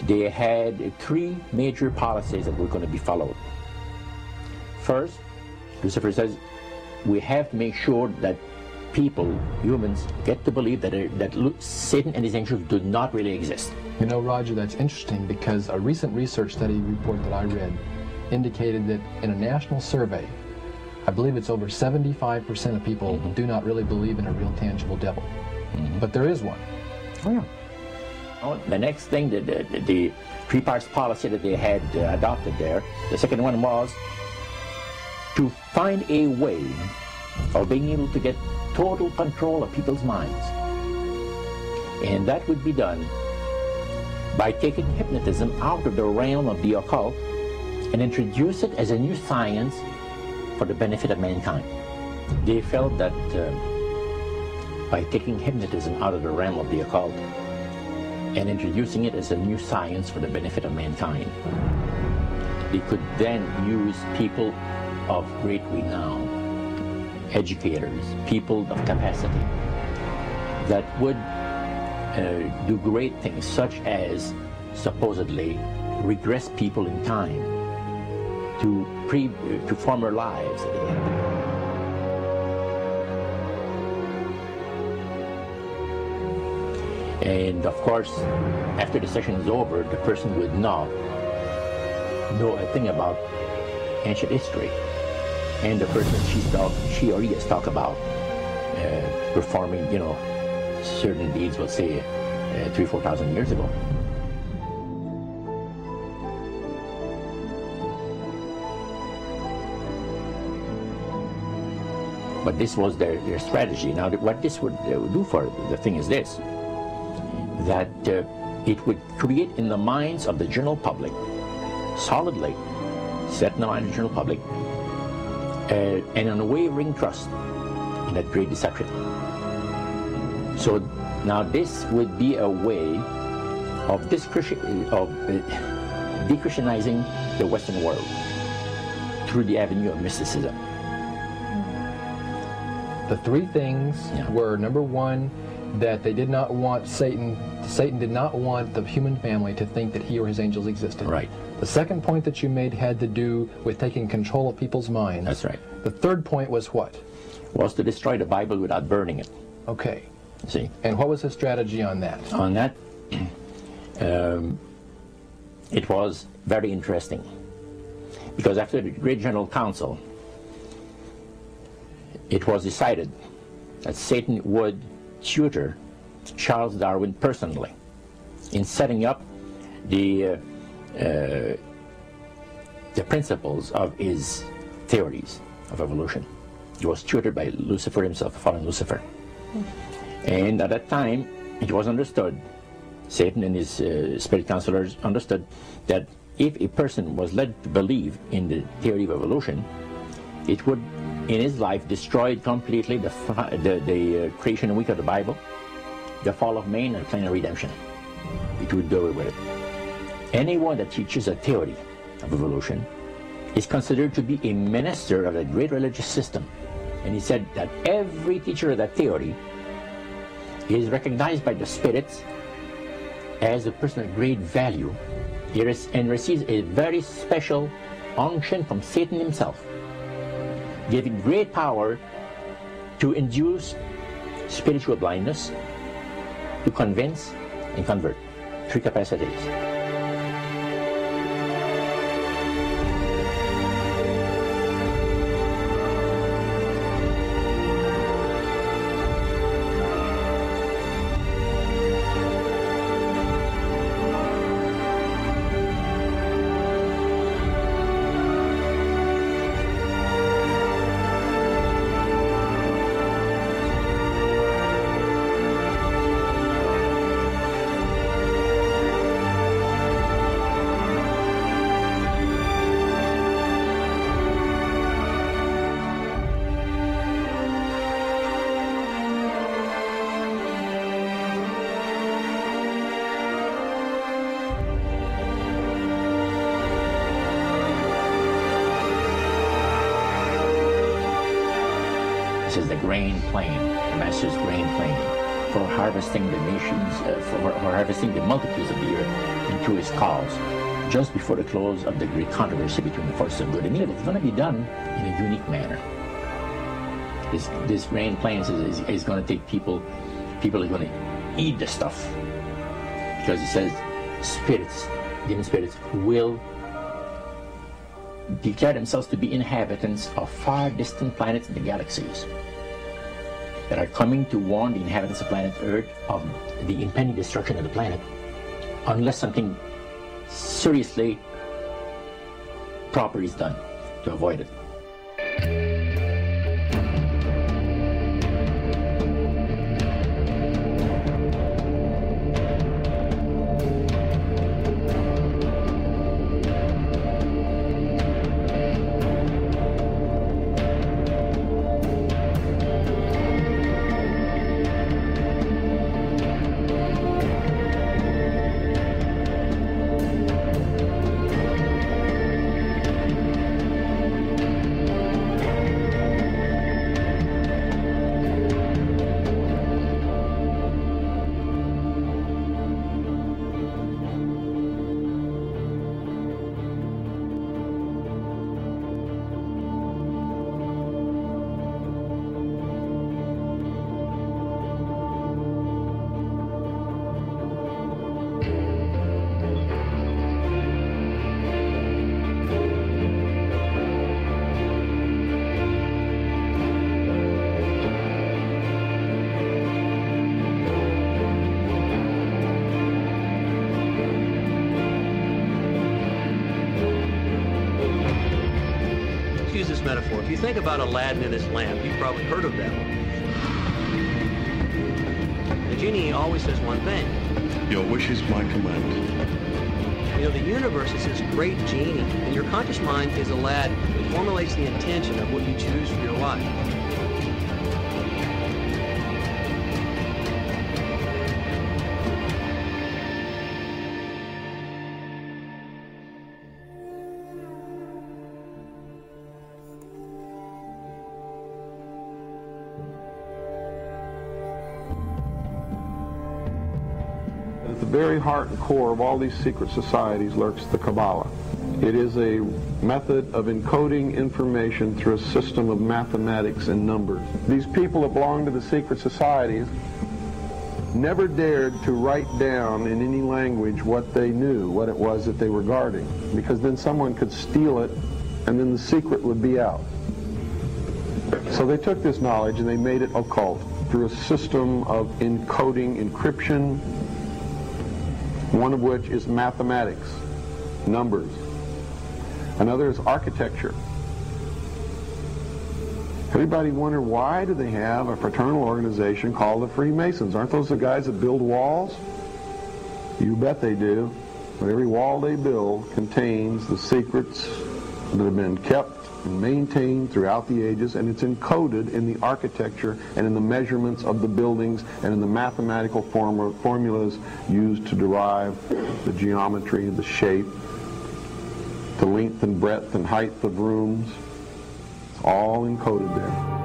they had three major policies that were going to be followed. First, Lucifer says, we have to make sure that people, humans, get to believe that Satan and his angels do not really exist. You know, Roger, that's interesting because a recent research study report that I read indicated that in a national survey, I believe it's over 75% of people do not really believe in a real tangible devil. But there is one. Oh, yeah. Oh, the next thing, the three parts policy that they had adopted there, the second one was to find a way of being able to get total control of people's minds. And that would be done by taking hypnotism out of the realm of the occult and introduce it as a new science for the benefit of mankind. They felt that by taking hypnotism out of the realm of the occult and introducing it as a new science for the benefit of mankind, they could then use people of great renown, educators, people of capacity, that would do great things, such as supposedly regress people in time to former lives that they had. And of course, after the session is over, the person would not know a thing about ancient history. And the person she or he has talked about performing, you know, certain deeds, we'll say, 3,000 or 4,000 years ago. But this was their strategy. Now, what this would do for the thing is this, that it would create in the minds of the general public, solidly set in the mind of the general public, an unwavering trust in that great deception. So now this would be a way of de-Christianizing the Western world through the avenue of mysticism. The three things were, number one, that they did not want Satan did not want the human family to think that he or his angels existed. Right. The second point that you made had to do with taking control of people's minds. That's right. The third point was what? Was to destroy the Bible without burning it. Okay. See? And what was his strategy on that? On that, it was very interesting. Because after the Great General Council, it was decided that Satan would tutor Charles Darwin personally in setting up the principles of his theories of evolution. He was tutored by Lucifer himself, the fallen Lucifer. And at that time, it was understood, Satan and his spirit counselors understood, that if a person was led to believe in the theory of evolution, it would, in his life, destroy completely the creation week of the Bible, the fall of man, and plan of redemption. It would do away with it. Anyone that teaches a theory of evolution is considered to be a minister of a great religious system. And he said that every teacher of that theory is recognized by the spirits as a person of great value and receives a very special unction from Satan himself, giving great power to induce spiritual blindness, to convince and convert. Three capacities. This is the grain plane, the Master's grain plane. for harvesting the nations, for harvesting the multitudes of the earth into his cause, just before the close of the great controversy between the forces of good and evil. It's going to be done in a unique manner. This rain plans is going to take people are going to eat the stuff, because it says spirits, demon spirits, will declare themselves to be inhabitants of far distant planets in the galaxies that are coming to warn the inhabitants of planet Earth of the impending destruction of the planet, unless something seriously proper is done to avoid it. Use this metaphor. If you think about Aladdin and his lamp, you've probably heard of that one. The genie always says one thing. Your wish is my command. You know, the universe is this great genie, and your conscious mind is Aladdin. It formulates the intention of what you choose for your life. At the very heart and core of all these secret societies lurks the Kabbalah. It is a method of encoding information through a system of mathematics and numbers. These people that belong to the secret societies never dared to write down in any language what they knew, what it was that they were guarding, because then someone could steal it and then the secret would be out. So they took this knowledge and they made it occult through a system of encoding, encryption, one of which is mathematics, numbers. Another is architecture. Everybody wonder, why do they have a fraternal organization called the Freemasons? Aren't those the guys that build walls? You bet they do. But every wall they build contains the secrets that have been kept and maintained throughout the ages, and it's encoded in the architecture and in the measurements of the buildings and in the mathematical formulas used to derive the geometry, the shape, the length and breadth and height of rooms. It's all encoded there.